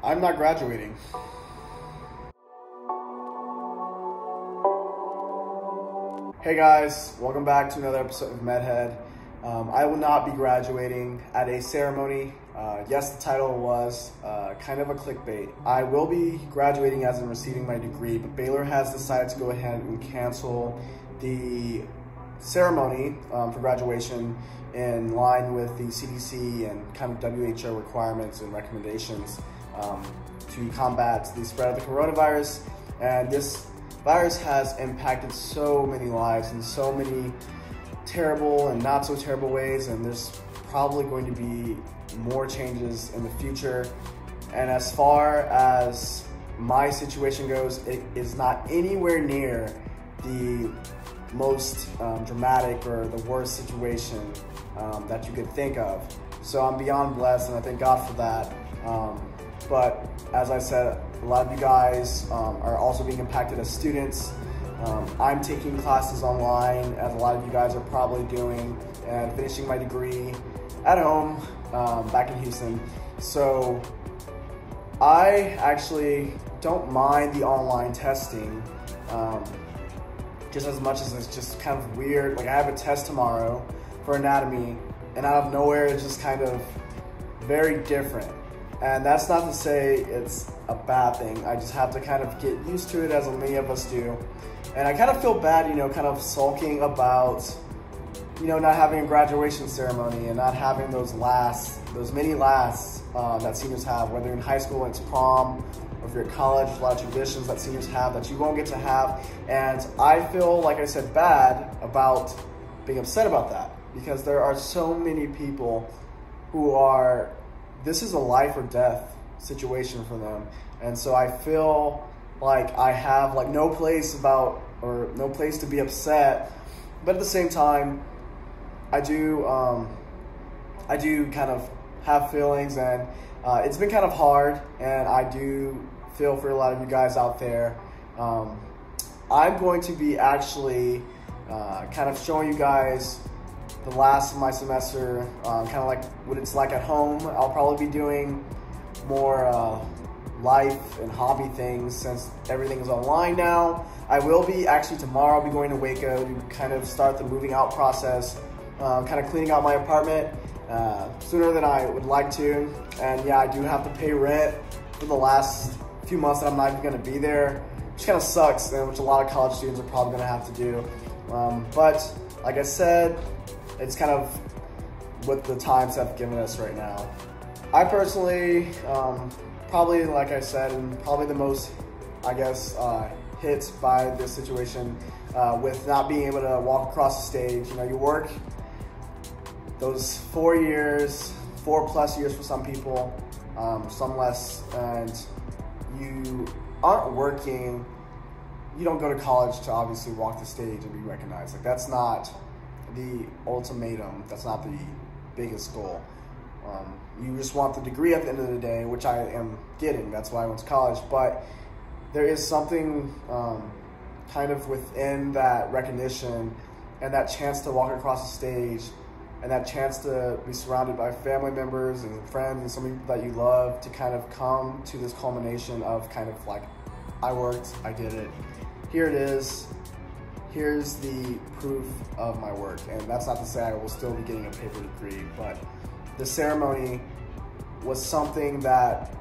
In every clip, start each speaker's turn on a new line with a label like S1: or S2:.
S1: I'm not graduating. Hey guys, welcome back to another episode of MedHead. I will not be graduating at a ceremony. Yes, the title was kind of a clickbait. I will be graduating as in receiving my degree, but Baylor has decided to go ahead and cancel the ceremony for graduation in line with the CDC and kind of WHO requirements and recommendations to combat the spread of the coronavirus. And this virus has impacted so many lives in so many terrible and not so terrible ways, and there's probably going to be more changes in the future. And as far as my situation goes, it is not anywhere near the most dramatic or the worst situation that you could think of. So I'm beyond blessed, and I thank God for that. But as I said, a lot of you guys are also being impacted as students. I'm taking classes online, as a lot of you guys are probably doing, and finishing my degree at home back in Houston. So I actually don't mind the online testing just as much as it's just kind of weird. Like, I have a test tomorrow for anatomy, and out of nowhere it's just kind of very different. And that's not to say it's a bad thing. I just have to kind of get used to it, as many of us do. And I kind of feel bad, kind of sulking about, not having a graduation ceremony and not having those many lasts that seniors have, whether in high school it's prom, or if you're at college, a lot of traditions that seniors have that you won't get to have. And I feel, like I said, bad about being upset about that, because there are so many people who are, this is a life or death situation for them. And so I feel like I have no place to be upset, but at the same time, I do kind of have feelings, and it's been kind of hard, and I do feel for a lot of you guys out there. I'm going to be actually kind of showing you guys the last of my semester, kind of like what it's like at home. I'll probably be doing more life and hobby things since everything is online now. I will be actually tomorrow, I'll be going to Waco to kind of start the moving out process, kind of cleaning out my apartment sooner than I would like to. And yeah, I do have to pay rent for the last few months that I'm not even gonna be there, which kind of sucks, and which a lot of college students are probably gonna have to do. But like I said, it's kind of what the times have given us right now. I personally, probably, like I said, and probably the most, I guess, hit by this situation with not being able to walk across the stage. You work those 4 years, 4+ years for some people, some less, and you aren't working. You don't go to college to obviously walk the stage and be recognized. Like, that's not the ultimatum. That's not the biggest goal. You just want the degree at the end of the day, which I am getting. That's why I went to college. But there is something kind of within that recognition and that chance to walk across the stage and that chance to be surrounded by family members and friends and some people that you love, to kind of come to this culmination of kind of like, I worked, I did it, here it is, here's the proof of my work. And that's not to say I will still be getting a paper degree, but the ceremony was something that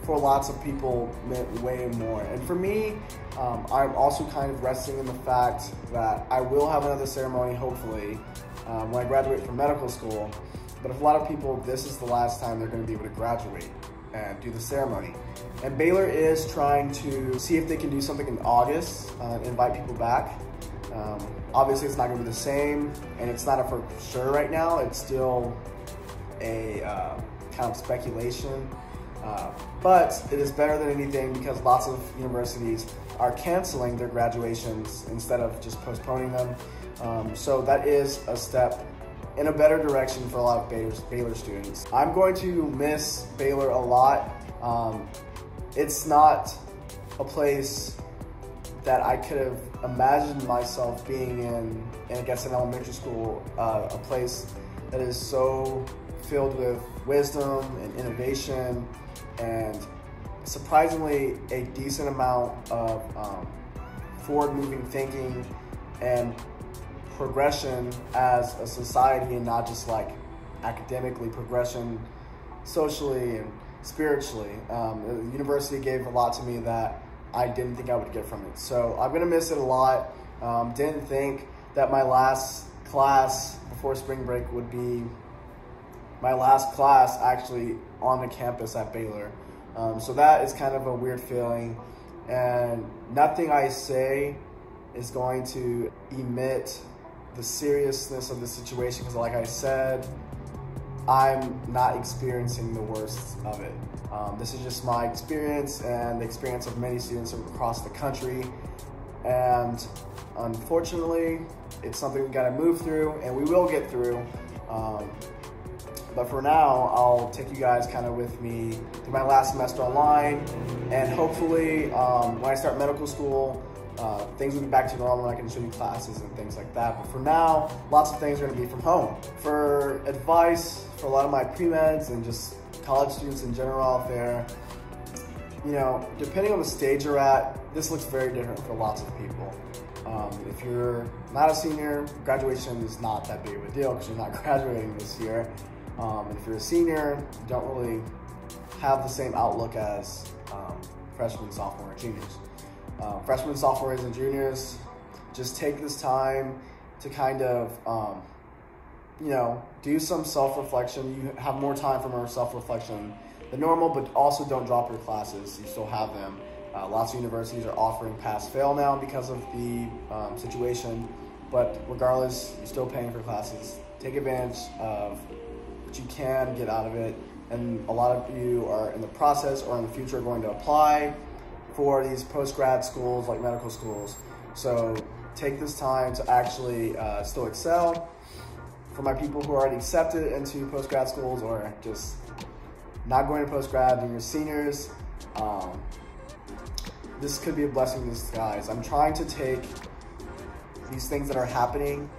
S1: for lots of people meant way more. And for me, I'm also kind of resting in the fact that I will have another ceremony, hopefully, when I graduate from medical school. But for a lot of people, this is the last time they're gonna be able to graduate and do the ceremony. And Baylor is trying to see if they can do something in August, invite people back. Obviously it's not gonna be the same, and it's not a for sure right now. It's still a kind of speculation, but it is better than anything, because lots of universities are canceling their graduations instead of just postponing them. So that is a step in a better direction for a lot of Baylor students. I'm going to miss Baylor a lot. It's not a place that I could have imagined myself being in I guess in elementary school, a place that is so filled with wisdom and innovation and surprisingly a decent amount of forward-moving thinking and progression as a society, and not just like academically, progression socially and spiritually. The university gave a lot to me that I didn't think I would get from it. So I'm gonna miss it a lot. Didn't think that my last class before spring break would be my last class actually on the campus at Baylor. So that is kind of a weird feeling, and nothing I say is going to emit the seriousness of the situation, because like I said, I'm not experiencing the worst of it. This is just my experience and the experience of many students across the country, and unfortunately it's something we gotta move through, and we will get through. But for now, I'll take you guys kind of with me through my last semester online, and hopefully when I start medical school, things will be back to normal and I can show you classes and things like that. But for now, lots of things are gonna be from home. For advice for a lot of my pre-meds and just college students in general out there, you know, depending on the stage you're at, this looks very different for lots of people. If you're not a senior, graduation is not that big of a deal because you're not graduating this year. And if you're a senior, you don't really have the same outlook as freshmen, sophomore, and juniors. Freshmen, sophomores, and juniors, just take this time to kind of, you know, do some self-reflection. You have more time for more self-reflection than normal, but also don't drop your classes. You still have them. Lots of universities are offering pass-fail now because of the situation, but regardless, you're still paying for classes. Take advantage of what you can get out of it, and a lot of you are in the process or in the future going to apply for these post-grad schools like medical schools. So take this time to actually still excel. For my people who are already accepted into post-grad schools or just not going to post-grad and you're seniors, this could be a blessing in disguise. I'm trying to take these things that are happening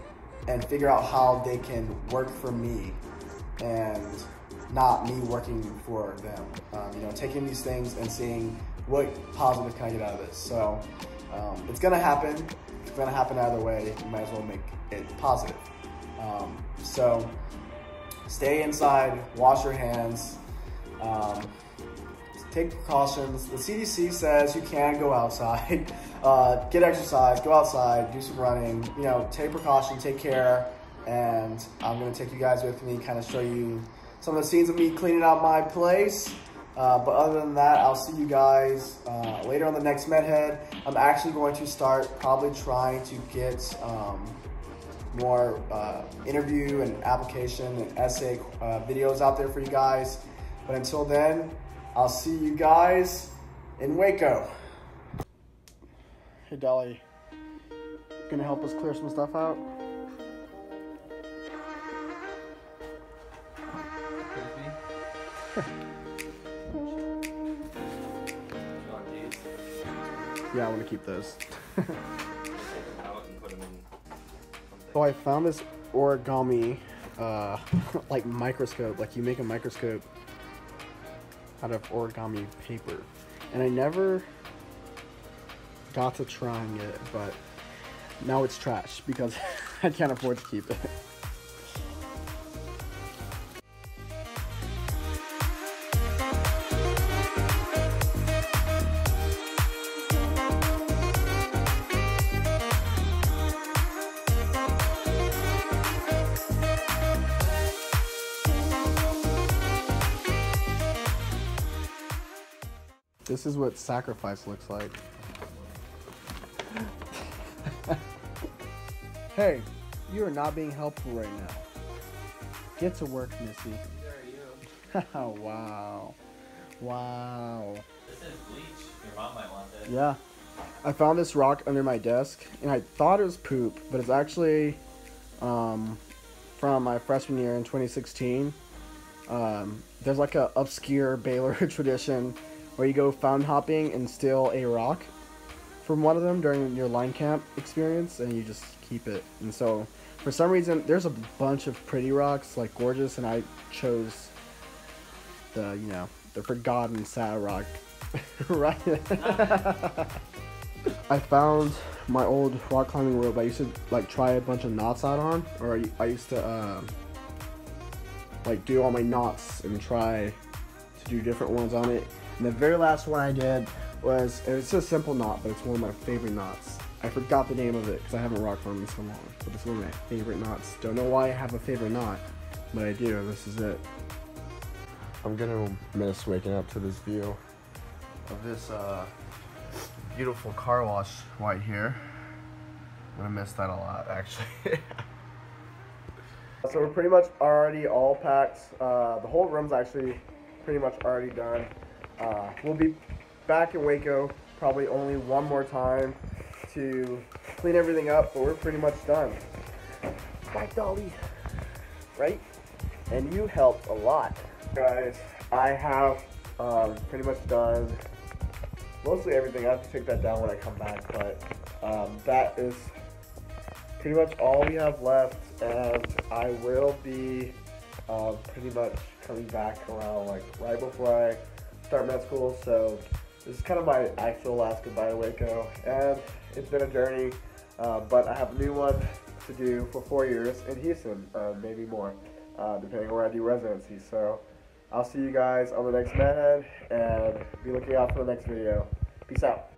S1: and figure out how they can work for me and not me working for them. You know, taking these things and seeing what positive can I get out of this. So it's gonna happen. It's gonna happen either way. You might as well make it positive. So stay inside, wash your hands, take precautions. The CDC says you can go outside, get exercise, go outside, do some running, you know, take precaution, take care. And I'm gonna take you guys with me, kind of show you some of the scenes of me cleaning out my place. But other than that, I'll see you guys later on the next MedHead. I'm actually going to start probably trying to get more interview and application and essay videos out there for you guys. But until then, I'll see you guys in Waco. Hey Dolly, gonna help us clear some stuff out? Yeah, I want to keep those. So I found this origami, like microscope. Like you make a microscope out of origami paper, and I never got to trying it, but now it's trash because I can't afford to keep it. This is what sacrifice looks like. Hey, you are not being helpful right now. Get to work, Missy.
S2: There are you.
S1: Oh, wow. Wow.
S2: This is bleach. Your mom might want this.
S1: Yeah. I found this rock under my desk, and I thought it was poop, but it's actually from my freshman year in 2016. There's like a obscure Baylor tradition where you go fountain hopping and steal a rock from one of them during your line camp experience, and you just keep it. And so for some reason there's a bunch of pretty rocks, like gorgeous, and I chose the, you know, the forgotten sad rock, right? I found my old rock climbing rope. I used to like try a bunch of knots out on, or I used to like do all my knots and try to do different ones on it. And the very last one I did was, it's a simple knot, but it's one of my favorite knots. I forgot the name of it because I haven't rock climbed in so long, but it's one of my favorite knots. Don't know why I have a favorite knot, but I do, and this is it. I'm gonna miss waking up to this view of this beautiful car wash right here. I'm gonna miss that a lot, actually. So we're pretty much already all packed. The whole room's actually pretty much already done. We'll be back in Waco probably only one more time to clean everything up, but we're pretty much done. Bye, Dolly. Right? And you helped a lot. Guys, I have pretty much done mostly everything. I have to take that down when I come back, but that is pretty much all we have left, and I will be pretty much coming back around like right before I start med school, so this is kind of my actual last goodbye to Waco, and it's been a journey, but I have a new one to do for 4 years in Houston, maybe more, depending on where I do residency. So I'll see you guys on the next MedHead, and be looking out for the next video. Peace out.